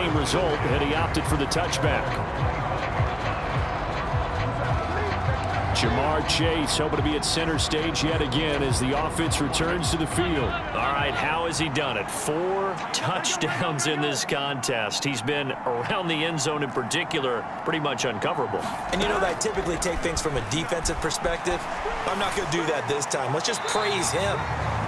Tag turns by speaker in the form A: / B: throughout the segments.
A: same result, and he opted for the touchback. Jamar Chase hoping to be at center stage yet again as the offense returns to the field.
B: All right, how has he done it? 4 touchdowns in this contest. He's been around the end zone in particular, pretty much uncoverable.
C: And you know, I typically take things from a defensive perspective. I'm not going to do that this time. Let's just praise him.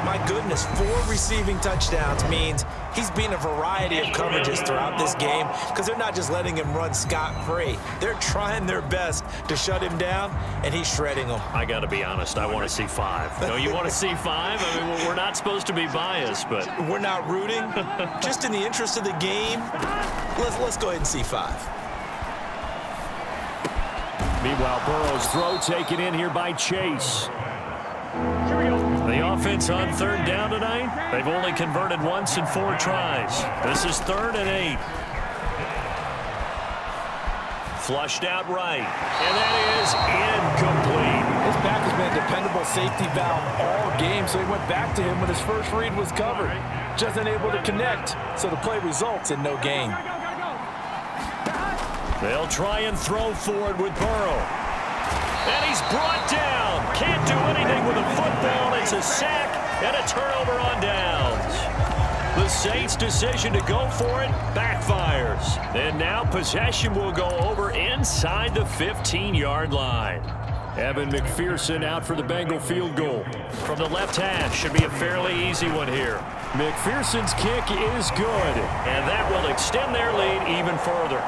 C: My goodness, 4 receiving touchdowns means he's been a variety of coverages throughout this game because they're not just letting him run scot-free. They're trying their best to shut him down, and he's shredding them.
B: I got to be honest, I want to see 5. No, you want to see 5? I mean, we're not supposed to be biased, but...
C: We're not rooting. Just in the interest of the game, let's go ahead and see 5.
A: Meanwhile, Burrow's throw taken in here by Chase.
B: The offense on 3rd down tonight, they've only converted once in 4 tries. This is 3rd and 8. Flushed out right, and that is incomplete.
D: His back has been a dependable safety valve all game, so he went back to him when his first read was covered. Just unable to connect, so the play results in no gain.
B: They'll try and throw for it with Burrow. And he's brought down. Can't do anything with a football. It's a sack and a turnover on downs. The Saints' decision to go for it backfires. And now possession will go over inside the 15-yard line.
A: Evan McPherson out for the Bengal field goal.
B: From the left hash, should be a fairly easy one here.
A: McPherson's kick is good.
B: And that will extend their lead even further.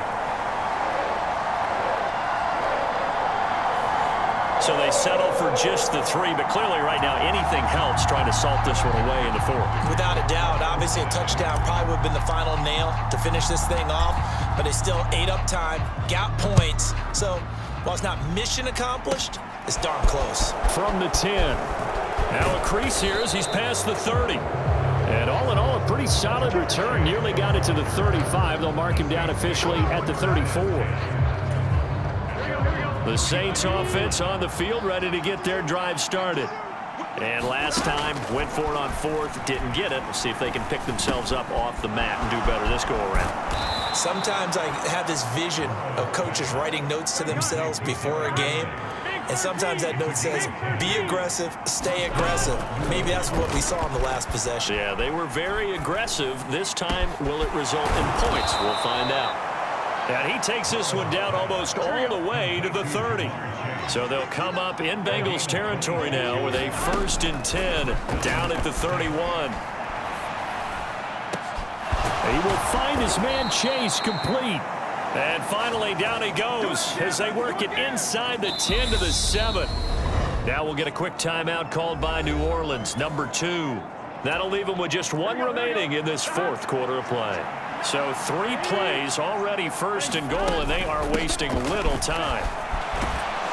B: So they settle for just the 3, but clearly right now anything helps trying to salt this one away in the 4th.
C: Without a doubt, obviously a touchdown probably would have been the final nail to finish this thing off, but they still ate up time, got points. So while it's not mission accomplished, it's darn close.
A: From the 10. Now a crease here as he's past the 30. And all in all, a pretty solid return. Nearly got it to the 35. They'll mark him down officially at the 34. The Saints offense on the field, ready to get their drive started. And last time, went for it on 4th, didn't get it. We'll see if they can pick themselves up off the mat and do better this go-around.
C: Sometimes I have this vision of coaches writing notes to themselves before a game. And sometimes that note says, be aggressive, stay aggressive. Maybe that's what we saw in the last possession.
B: Yeah, they were very aggressive. This time, will it result in points? We'll find out. And he takes this one down almost all the way to the 30. So they'll come up in Bengals territory now with a 1st and 10 down at the 31.
A: He will find his man Chase complete.
B: And finally down he goes as they work it inside the 10 to the 7. Now we'll get a quick timeout called by New Orleans, number 2. That'll leave them with just 1 remaining in this 4th quarter of play. So 3 plays already 1st and goal, and they are wasting little time.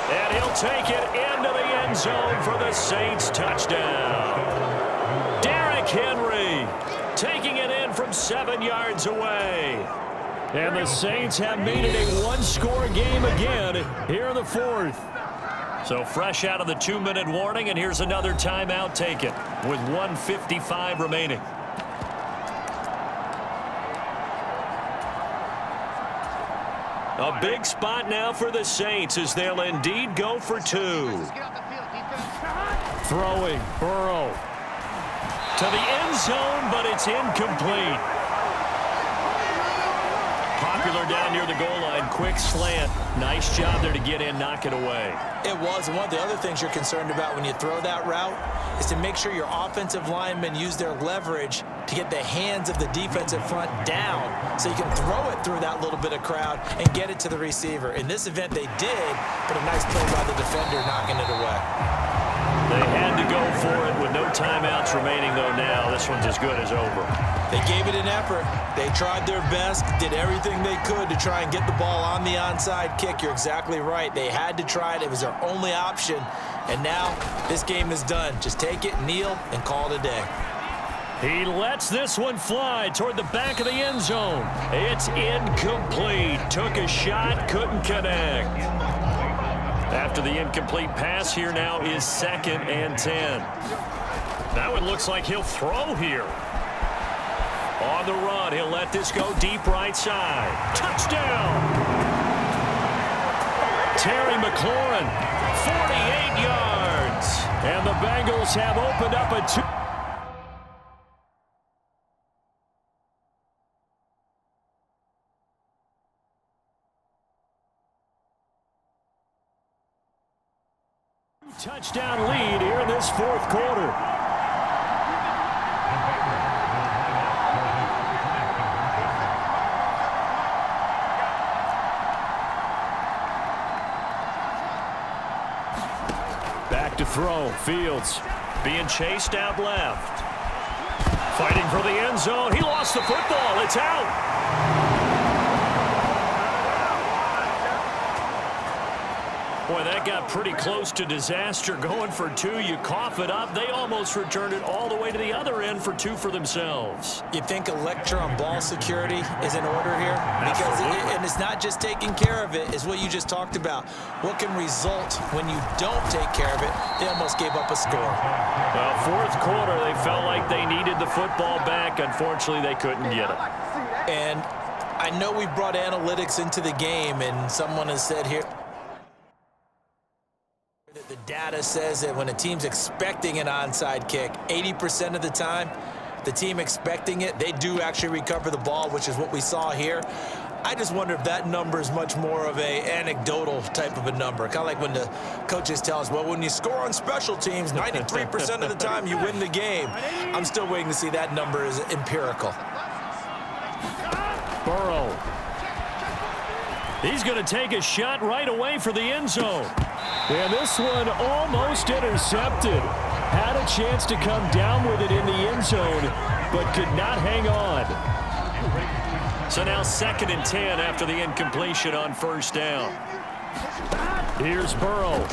B: And he'll take it into the end zone for the Saints touchdown. Derrick Henry taking it in from 7 yards away.
A: And the Saints have made it a 1-score game again here in the 4th.
B: So fresh out of the 2-minute warning, and here's another timeout taken with 1:55 remaining. A big spot now for the Saints as they'll indeed go for 2.
A: Throwing, Burrow.
B: To the end zone, but it's incomplete. Popular down near the goal line, quick slant. Nice job there to get in, knock it away.
C: It was. And one of the other things you're concerned about when you throw that route is to make sure your offensive linemen use their leverage to get the hands of the defensive front down so you can throw it through that little bit of crowd and get it to the receiver. In this event, they did, but a nice play by the defender knocking it away.
B: They had to go for it with no timeouts remaining, though now. This one's as good as over.
C: They gave it an effort. They tried their best, did everything they could to try and get the ball on the onside kick. You're exactly right. They had to try it. It was their only option. And now this game is done. Just take it, kneel, and call it a day.
B: He lets this one fly toward the back of the end zone. It's incomplete. Took a shot, couldn't connect. After the incomplete pass, here now is 2nd and 10. That one looks like he'll throw here. On the run, he'll let this go deep right side. Touchdown! Terry McLaurin, 48 yards. And the Bengals have opened up a touchdown lead here in this fourth quarter. Back to throw. Fields being chased out left. Fighting for the end zone. He lost the football. It's out. Boy, that got pretty close to disaster. Going for two, you cough it up. They almost returned it all the way to the other end for two for themselves.
C: You think a lecture on ball security is in order here? Because and it's not just taking care of it, it's what you just talked about. What can result when you don't take care of it? They almost gave up a score.
B: Well, fourth quarter, they felt like they needed the football back. Unfortunately, they couldn't get it.
C: And I know we brought analytics into the game, and someone has said here, the data says that when a team's expecting an onside kick, 80% of the time, the team expecting it, they do actually recover the ball, which is what we saw here. I just wonder if that number is much more of a anecdotal type of a number. Kind of like when the coaches tell us, well, when you score on special teams, 93% of the time you win the game. I'm still waiting to see that number is empirical.
B: Burrow. He's going to take a shot right away for the end zone. And this one almost intercepted. Had a chance to come down with it in the end zone, but could not hang on. So now 2nd and 10 after the incompletion on first down. Here's Burrow.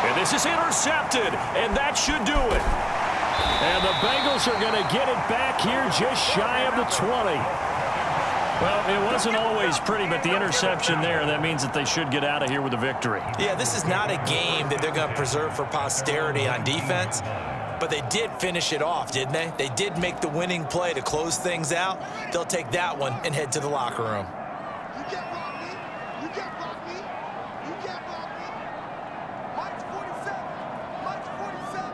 B: And this is intercepted, and that should do it. And the Bengals are going to get it back here just shy of the 20. Well, it wasn't always pretty, but the interception there, that means that they should get out of here with a victory.
C: Yeah, this is not a game that they're going to preserve for posterity on defense, but they did finish it off, didn't they? They did make the winning play to close things out. They'll take that one and head to the locker room.
E: You can't block me. You can't block me. You can't block me. Mike's 47. Mike's 47.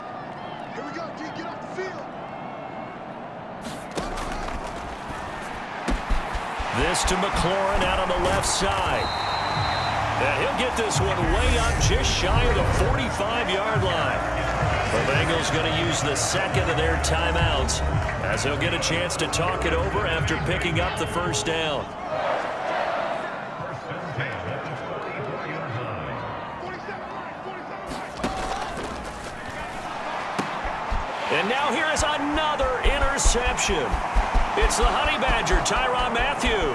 E: Here we go, G. Get off the field.
B: This to McLaurin out on the left side. And he'll get this one way up just shy of the 45-yard line. The Bengals going to use the second of their timeouts as they'll get a chance to talk it over after picking up the first down. And now here is another interception. It's the Honey Badger, Tyrann Mathieu.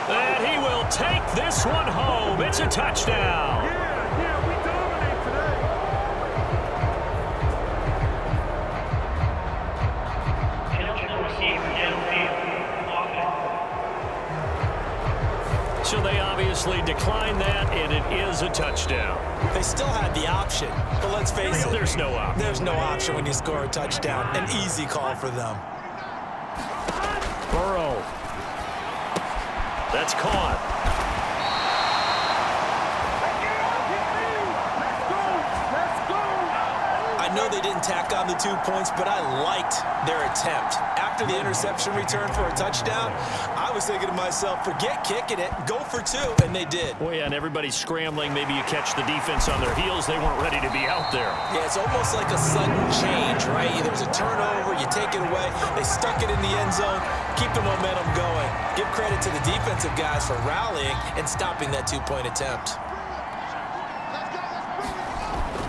B: And he will take this one home. It's a touchdown.
E: Yeah, we dominate today.
B: So they obviously declined that, and it is a touchdown.
C: They still had the option, but let's face it.
B: There's no option.
C: There's no option when you score a touchdown. An easy call for them.
B: Burrow. That's caught.
C: I know they didn't tack on the 2 points, but I liked their attempt. After the interception return for a touchdown, I was thinking to myself, forget kicking it, go for two, and they did.
B: Oh, yeah, and everybody's scrambling. Maybe you catch the defense on their heels. They weren't ready to be out there.
C: Yeah, it's almost like a sudden change, right? There's a turnover, you take it away, they stuck it in the end zone, keep the momentum going. Give credit to the defensive guys for rallying and stopping that 2-point attempt.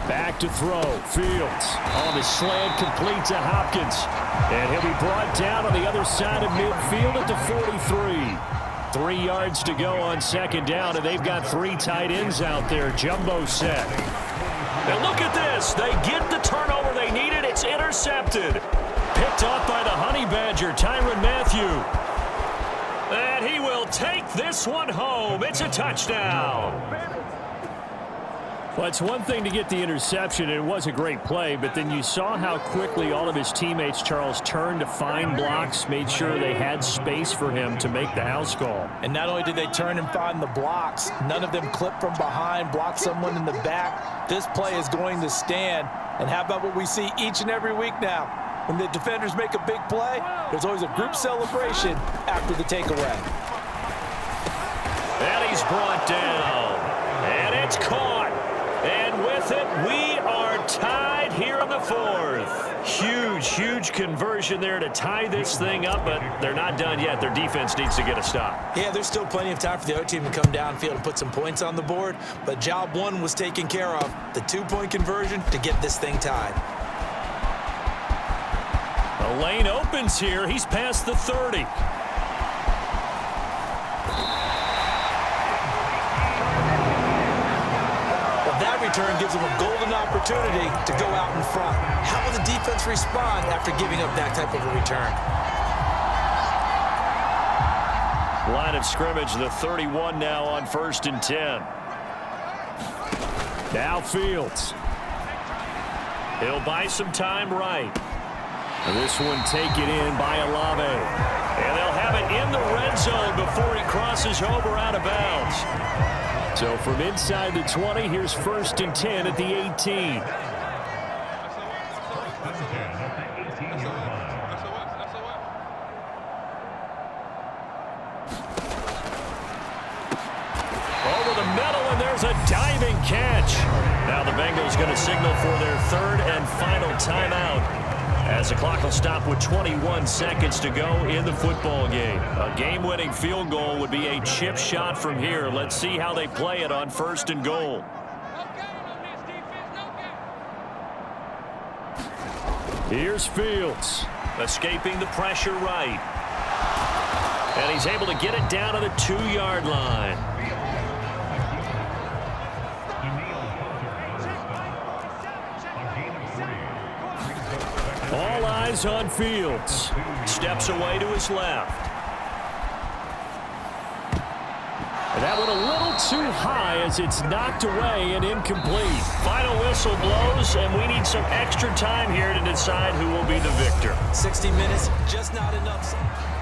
B: Back to throw. Fields on the slant, complete to Hopkins. And he'll be brought down on the other side of midfield at the 43. 3 yards to go on second down, and they've got 3 tight ends out there. Jumbo set. And look at this. They get the turnover they needed. It's intercepted. Picked off by the Honey Badger, Tyrann Mathieu. And he will take this one home. It's a touchdown. Well, it's one thing to get the interception, and it was a great play, but then you saw how quickly all of his teammates, Charles, turned to find blocks, made sure they had space for him to make the house call.
D: And not only did they turn and find the blocks, none of them clipped from behind, blocked someone in the back. This play is going to stand. And how about what we see each and every week now? When the defenders make a big play, there's always a group celebration after the takeaway.
B: And he's brought down. And it's caught. And with it, we are tied here in the fourth. Huge conversion there to tie this thing up, but they're not done yet. Their defense needs to get a stop.
C: Yeah, there's still plenty of time for the other team to come downfield and put some points on the board, but job one was taken care of. The 2-point conversion to get this thing tied.
B: The lane opens here. He's past the 30.
C: That return gives them a golden opportunity to go out in front. How will the defense respond after giving up that type of a return?
B: Line of scrimmage, the 31 now on 1st and 10. Now Fields. He'll buy some time right. This one taken in by Olave. And they'll have it in the red zone before he crosses over out of bounds. So from inside the 20, here's 1st and 10 at the 18. Over the middle, and there's a diving catch. Now the Bengals going to signal for their 3rd and final timeout, as the clock will stop with 21 seconds to go in the football game. A game-winning field goal would be a chip shot from here. Let's see how they play it on 1st and goal. Here's Fields, escaping the pressure right. And he's able to get it down to the 2-yard line. All eyes on Fields. Steps away to his left. And that went a little too high as it's knocked away and incomplete. Final whistle blows, and we need some extra time here to decide who will be the victor.
C: 60 minutes, just not enough.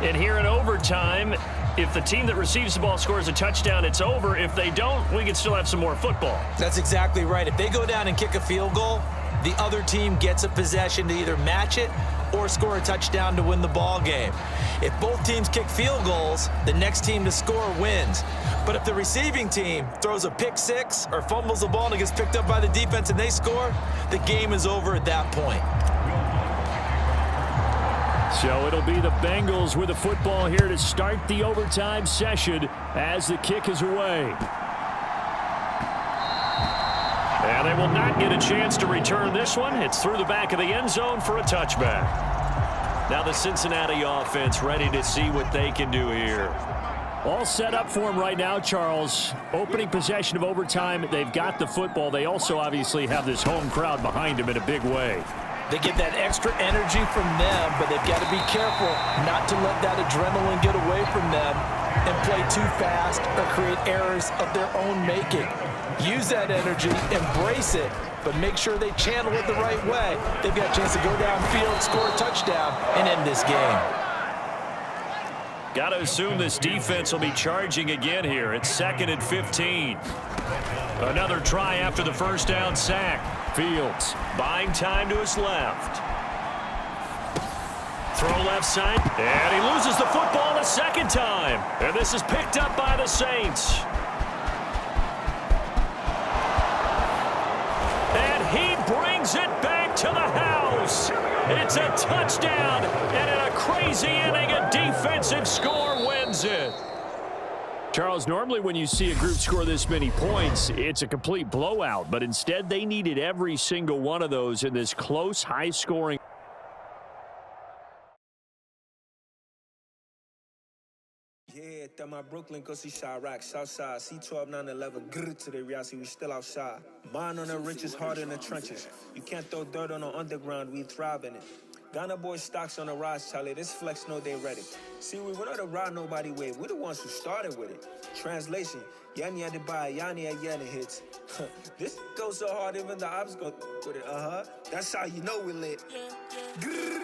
B: And here in overtime, if the team that receives the ball scores a touchdown, it's over. If they don't, we can still have some more football.
C: That's exactly right. If they go down and kick a field goal, the other team gets a possession to either match it or score a touchdown to win the ball game. If both teams kick field goals, the next team to score wins. But if the receiving team throws a pick six or fumbles the ball and it gets picked up by the defense and they score, the game is over at that point.
B: So it'll be the Bengals with the football here to start the overtime session as the kick is away. And they will not get a chance to return this one. It's through the back of the end zone for a touchback. Now the Cincinnati offense ready to see what they can do here. All set up for them right now, Charles. Opening possession of overtime. They've got the football. They also obviously have this home crowd behind them in a big way.
D: They get that extra energy from them, but they've got to be careful not to let that adrenaline get away from them and play too fast or create errors of their own making. Use that energy, embrace it, but make sure they channel it the right way. They've got a chance to go downfield, score a touchdown, and end this game.
B: Got to assume this defense will be charging again here. It's 2nd and 15. Another try after the first down sack. Fields buying time to his left. Throw left side, and he loses the football a second time. And this is picked up by the Saints. And he brings it back to the house. It's a touchdown, and in a crazy inning, a defensive score wins it. Charles, normally when you see a group score this many points, it's a complete blowout. But instead, they needed every single one of those in this close, high-scoring.
F: Yeah, that my Brooklyn, go see Chirac, Southside, C12, 911, grrr to the reality, we still outside. Mine on the riches, hard in the trenches. You can't throw dirt on the underground, we thrive in it. Ghana boys stocks on the rise, Charlie, this flex know they ready. See, we're not the ride nobody wave, we're the ones who started with it. Translation, Yani had to buy, Yani had Yana hits. This goes so hard, even the ops go with it. That's how you know we lit. Grrr.